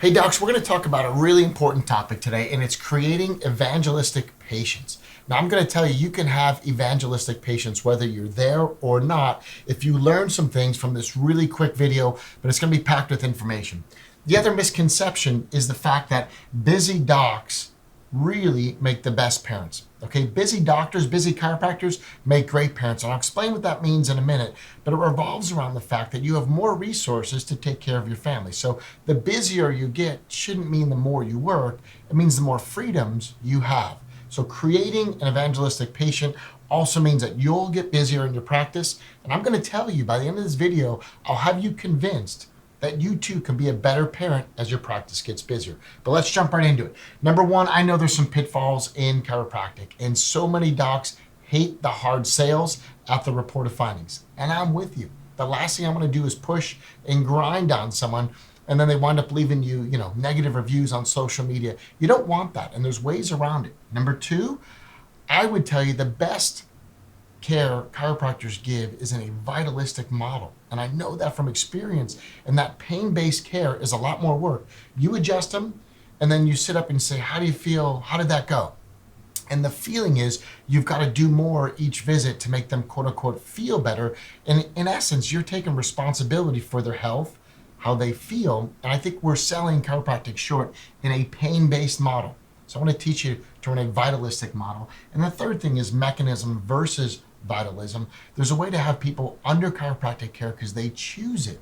Hey docs, we're going to talk about a really important topic today, and it's creating evangelistic patients. Now I'm going to tell you, you can have evangelistic patients whether you're there or not if you learn some things from this really quick video, but it's going to be packed with information. The other misconception is the fact that busy docs really make the best parents. Okay, busy doctors, busy chiropractors make great parents. And I'll explain what that means in a minute, but it revolves around the fact that you have more resources to take care of your family. So the busier you get shouldn't mean the more you work, it means the more freedoms you have. So creating an evangelistic patient also means that you'll get busier in your practice. And I'm going to tell you by the end of this video, I'll have you convinced that you too can be a better parent as your practice gets busier. But let's jump right into it. Number one, I know there's some pitfalls in chiropractic, and so many docs hate the hard sales at the reported findings. And I'm with you. The last thing I want to do is push and grind on someone, and then they wind up leaving you, negative reviews on social media. You don't want that, and there's ways around it. Number two, I would tell you the best care chiropractors give is in a vitalistic model. And I know that from experience, and that pain-based care is a lot more work. You adjust them, and then you sit up and say, how do you feel? How did that go? And the feeling is you've got to do more each visit to make them quote unquote feel better. And in essence, you're taking responsibility for their health, how they feel. And I think we're selling chiropractic short in a pain-based model. So I want to teach you to run a vitalistic model. And the third thing is mechanism versus vitalism. There's a way to have people under chiropractic care because they choose it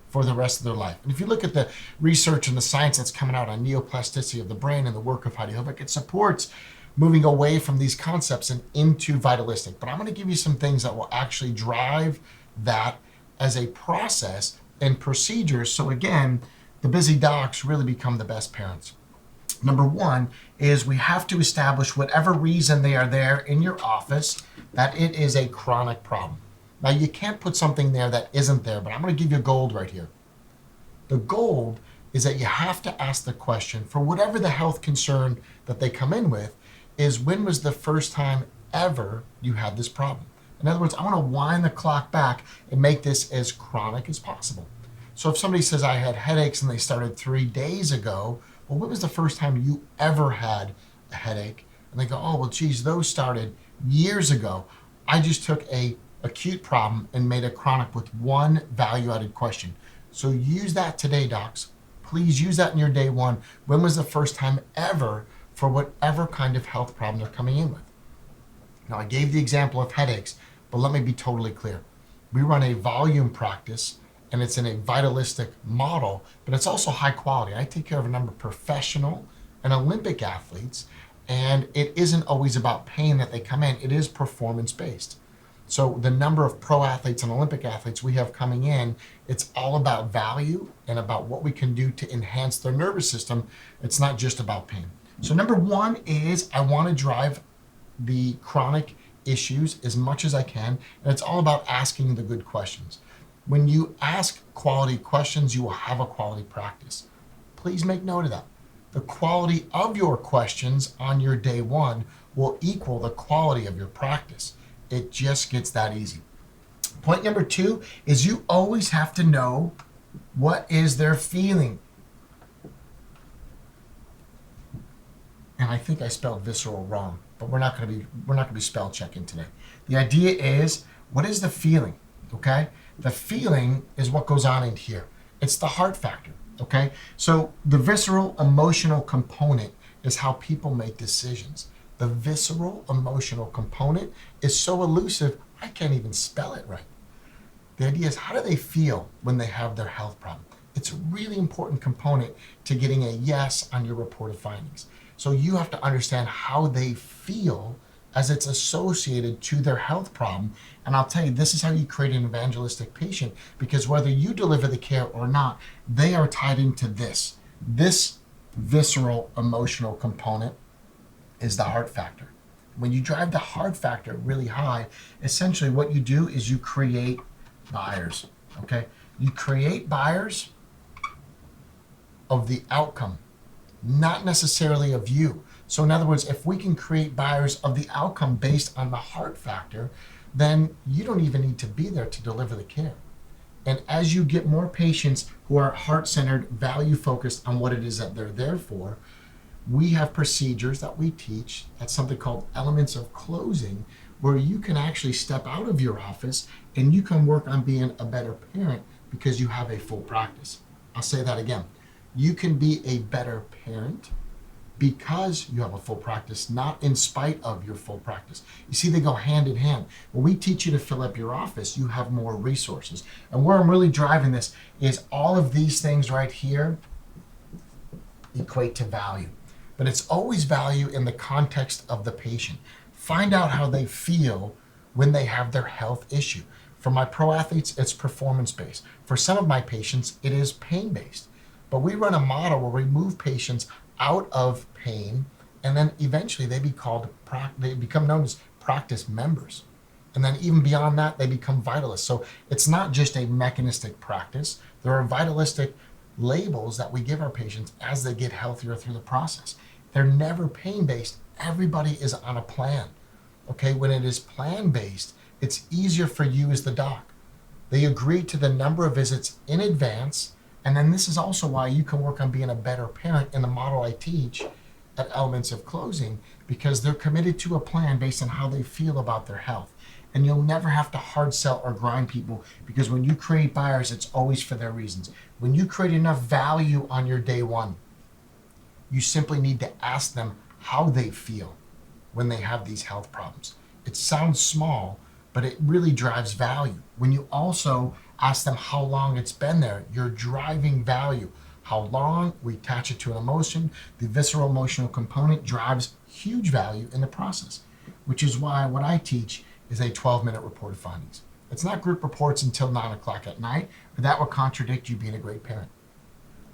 for the rest of their life. And if you look at the research and the science that's coming out on neoplasticity of the brain and the work of Heidi Hovick, it supports moving away from these concepts and into vitalistic. But I'm going to give you some things that will actually drive that as a process and procedure. So again, the busy docs really become the best parents. Number one is we have to establish whatever reason they are there in your office, that it is a chronic problem. Now you can't put something there that isn't there, but I'm going to give you gold right here. The gold is that you have to ask the question for whatever the health concern that they come in with is, when was the first time ever you had this problem? In other words, I want to wind the clock back and make this as chronic as possible. So if somebody says I had headaches and they started 3 days ago, well, when was the first time you ever had a headache? And they go, oh, well, geez, those started years ago. I just took a acute problem and made it chronic with one value-added question. So use that today, docs. Please use that in your day one. When was the first time ever for whatever kind of health problem they're coming in with? Now, I gave the example of headaches, but let me be totally clear. We run a volume practice, and it's in a vitalistic model, but it's also high quality. I take care of a number of professional and Olympic athletes, and it isn't always about pain that they come in. It is performance-based. So the number of pro athletes and Olympic athletes we have coming in, it's all about value and about what we can do to enhance their nervous system. It's not just about pain. So number one is I want to drive the chronic issues as much as I can, and it's all about asking the good questions. When you ask quality questions, you will have a quality practice. Please make note of that. The quality of your questions on your day one will equal the quality of your practice. It just gets that easy. Point number two is you always have to know what is their feeling. And I think I spelled visceral wrong, but we're not going to be spell checking today. The idea is, what is the feeling? Okay? The feeling is what goes on in here. It's the heart factor, okay? So the visceral emotional component is how people make decisions. The visceral emotional component is so elusive, I can't even spell it right. The idea is, how do they feel when they have their health problem? It's a really important component to getting a yes on your reported findings. So you have to understand how they feel as it's associated to their health problem. And I'll tell you, this is how you create an evangelistic patient, because whether you deliver the care or not, they are tied into this. This visceral emotional component is the heart factor. When you drive the heart factor really high, essentially what you do is you create buyers, okay? You create buyers of the outcome, not necessarily of you. So in other words, if we can create buyers of the outcome based on the heart factor, then you don't even need to be there to deliver the care. And as you get more patients who are heart-centered, value-focused on what it is that they're there for, we have procedures that we teach. That's something called elements of closing, where you can actually step out of your office and you can work on being a better parent because you have a full practice. I'll say that again. You can be a better parent because you have a full practice, not in spite of your full practice. You see, they go hand in hand. When we teach you to fill up your office, you have more resources. And where I'm really driving this is all of these things right here equate to value. But it's always value in the context of the patient. Find out how they feel when they have their health issue. For my pro athletes, it's performance-based. For some of my patients, it is pain-based. But we run a model where we move patients out of pain, and then eventually they become known as practice members. And then even beyond that, they become vitalists. So it's not just a mechanistic practice. There are vitalistic labels that we give our patients as they get healthier through the process. They're never pain-based. Everybody is on a plan. Okay, when it is plan-based, it's easier for you as the doc. They agree to the number of visits in advance, and then this is also why you can work on being a better parent in the model I teach at Elements of Closing, because they're committed to a plan based on how they feel about their health. And you'll never have to hard sell or grind people, because when you create buyers, it's always for their reasons. When you create enough value on your day one, you simply need to ask them how they feel when they have these health problems. It sounds small, but it really drives value. When you also ask them how long it's been there, you're driving value. How long, we attach it to an emotion. The visceral emotional component drives huge value in the process, which is why what I teach is a 12-minute report of findings. It's not group reports until 9 o'clock at night, but that would contradict you being a great parent.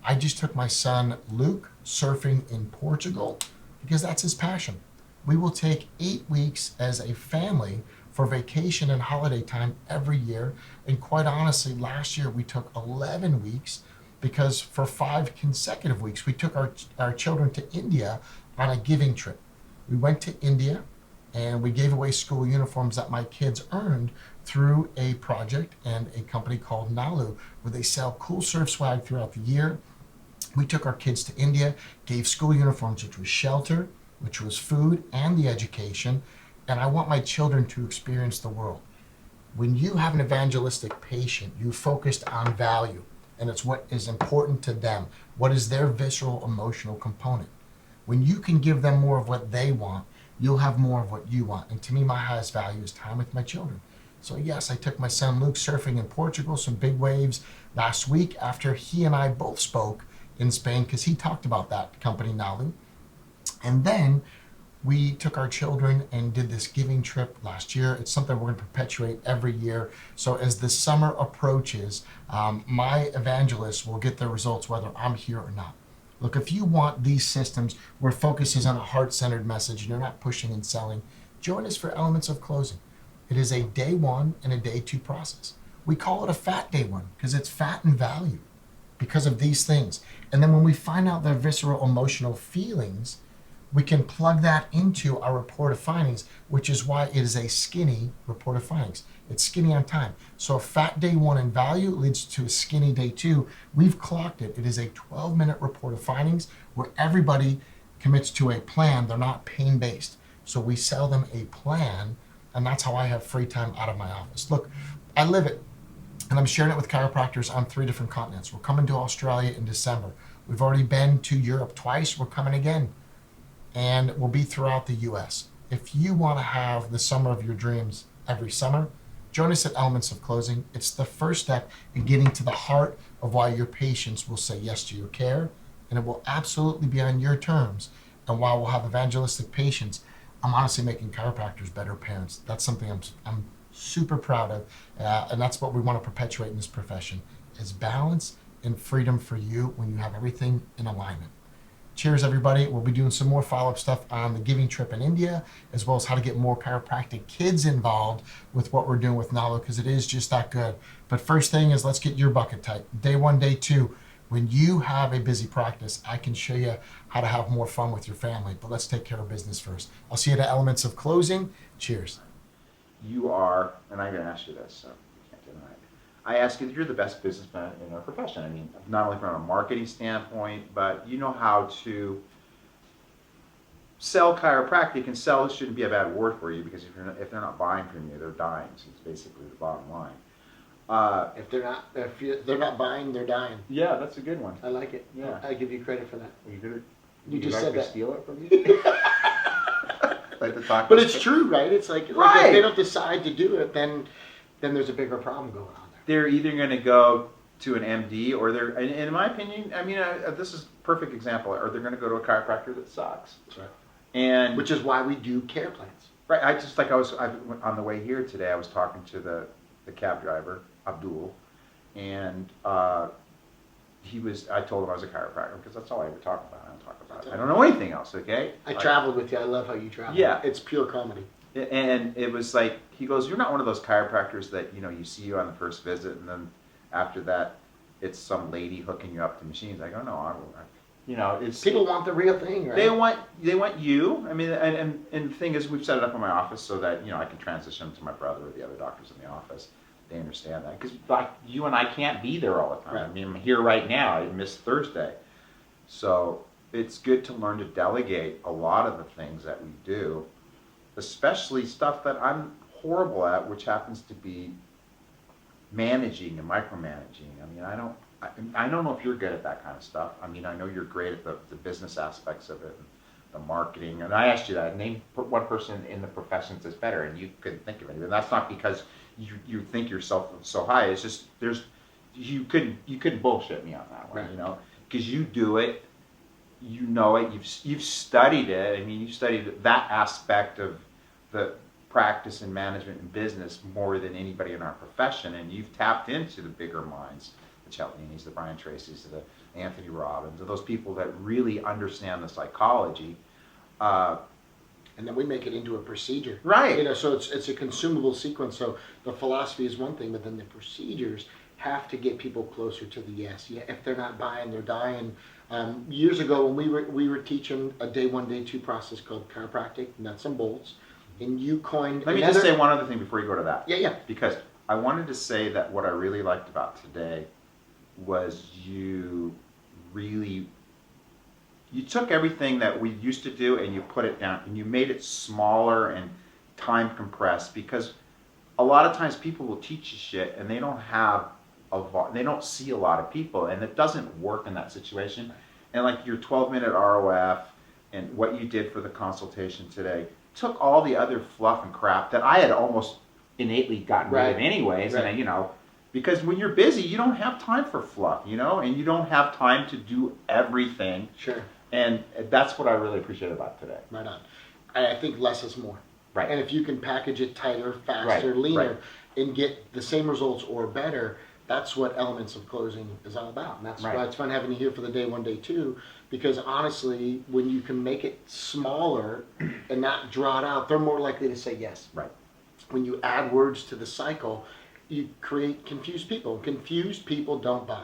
I just took my son Luke surfing in Portugal because that's his passion. We will take 8 weeks as a family for vacation and holiday time every year. And quite honestly, last year we took 11 weeks because for 5 consecutive weeks, we took our children to India on a giving trip. We went to India and we gave away school uniforms that my kids earned through a project and a company called Nalu, where they sell cool surf swag throughout the year. We took our kids to India, gave school uniforms, which was shelter, which was food, and the education. And I want my children to experience the world. When you have an evangelistic patient, you focused on value, and it's what is important to them. What is their visceral emotional component? When you can give them more of what they want, you'll have more of what you want. And to me, my highest value is time with my children. So yes, I took my son Luke surfing in Portugal, some big waves last week after he and I both spoke in Spain, because he talked about that company Nalu. And then we took our children and did this giving trip last year. It's something we're going to perpetuate every year. So as the summer approaches, my evangelists will get their results whether I'm here or not. Look, if you want these systems where focus is on a heart-centered message and you're not pushing and selling, join us for Elements of Closing. It is a day 1 and a day 2 process. We call it a fat day 1 because it's fat in value because of these things. And then when we find out their visceral emotional feelings, we can plug that into our report of findings, which is why it is a skinny report of findings. It's skinny on time. So a fat day 1 in value leads to a skinny day 2. We've clocked it. It is a 12-minute report of findings where everybody commits to a plan. They're not pain-based. So we sell them a plan, and that's how I have free time out of my office. Look, I live it, and I'm sharing it with chiropractors on 3 different continents. We're coming to Australia in December. We've already been to Europe twice. We're coming again. And we'll be throughout the U.S. If you want to have the summer of your dreams every summer, join us at Elements of Closing. It's the first step in getting to the heart of why your patients will say yes to your care, and it will absolutely be on your terms. And while we'll have evangelistic patients, I'm honestly making chiropractors better parents. That's something I'm super proud of, and that's what we want to perpetuate in this profession, is balance and freedom for you when you have everything in alignment. Cheers, everybody. We'll be doing some more follow-up stuff on the giving trip in India, as well as how to get more chiropractic kids involved with what we're doing with Nalo, because it is just that good. But first thing is, let's get your bucket tight. Day 1, day 2. When you have a busy practice, I can show you how to have more fun with your family, but let's take care of business first. I'll see you at Elements of Closing. Cheers. You are, and I even asked you this, so you can't deny it. I ask you, you're the best businessman in our profession. I mean, not only from a marketing standpoint, but you know how to sell chiropractic, and sell shouldn't be a bad word for you, because if they're not buying from you, they're dying. So it's basically the bottom line. They're not buying, they're dying. Yeah, that's a good one. I like it. Yeah. I give you credit for that. You just said that. Steal it from you? Like to talk. But it's true, right? It's like Right. If they don't decide to do it, then there's a bigger problem going on there. They're either going to go to an MD, or and in my opinion, I mean, this is a perfect example, or they're going to go to a chiropractor that sucks. That's right. And which is why we do care plans. Right. I on the way here today, I was talking to the cab driver, Abdul, and I told him I was a chiropractor, because that's all I ever talk about. I don't know anything else, okay? I traveled with you. I love how you travel. Yeah. It's pure comedy. And it was like, he goes, you're not one of those chiropractors that, you see you on the first visit, and then after that, it's some lady hooking you up to machines. I go, no, it's... People want the real thing, right? They want you. I mean, and the thing is, we've set it up in my office so that, I can transition to my brother or the other doctors in the office. They understand that. Because like you and I can't be there all the time. Right. I mean, I'm here right now. I missed Thursday. So it's good to learn to delegate a lot of the things that we do, especially stuff that I'm horrible at, which happens to be managing and micromanaging. I mean, I don't know if you're good at that kind of stuff. I mean, I know you're great at the business aspects of it, and the marketing. And I asked you that. Name one person in the profession that's better, and you couldn't think of anybody. That's not because you think yourself so high. It's just you couldn't bullshit me on that one, right. Because you do it, you know it. You've studied it. I mean, you've studied that aspect of the practice and management and business more than anybody in our profession, and you've tapped into the bigger minds, the Cialdini's, the Brian Tracy's, the Anthony Robbins, those people that really understand the psychology. And then we make it into a procedure. Right. So it's a consumable sequence. So the philosophy is one thing, but then the procedures have to get people closer to the yes. Yeah, if they're not buying, they're dying. Years ago, when we were teaching a day 1, day 2 process called chiropractic nuts and bolts, and you coined. Let me just say one other thing before you go to that. Yeah. Because I wanted to say that what I really liked about today was you took everything that we used to do and you put it down, and you made it smaller and time compressed, because a lot of times people will teach you shit and they don't see a lot of people, and it doesn't work in that situation. And like your 12-minute ROF and what you did for the consultation today took all the other fluff and crap that I had almost innately gotten rid of anyways. Right. And because when you're busy, you don't have time for fluff, and you don't have time to do everything. Sure. And that's what I really appreciate about today. Right on. I think less is more. Right. And if you can package it tighter, faster, leaner, and get the same results or better, that's what Elements of Closing is all about. And that's why it's fun having you here for the day 1, day 2, because honestly, when you can make it smaller and not draw it out, they're more likely to say yes. Right. When you add words to the cycle, you create confused people. Confused people don't buy.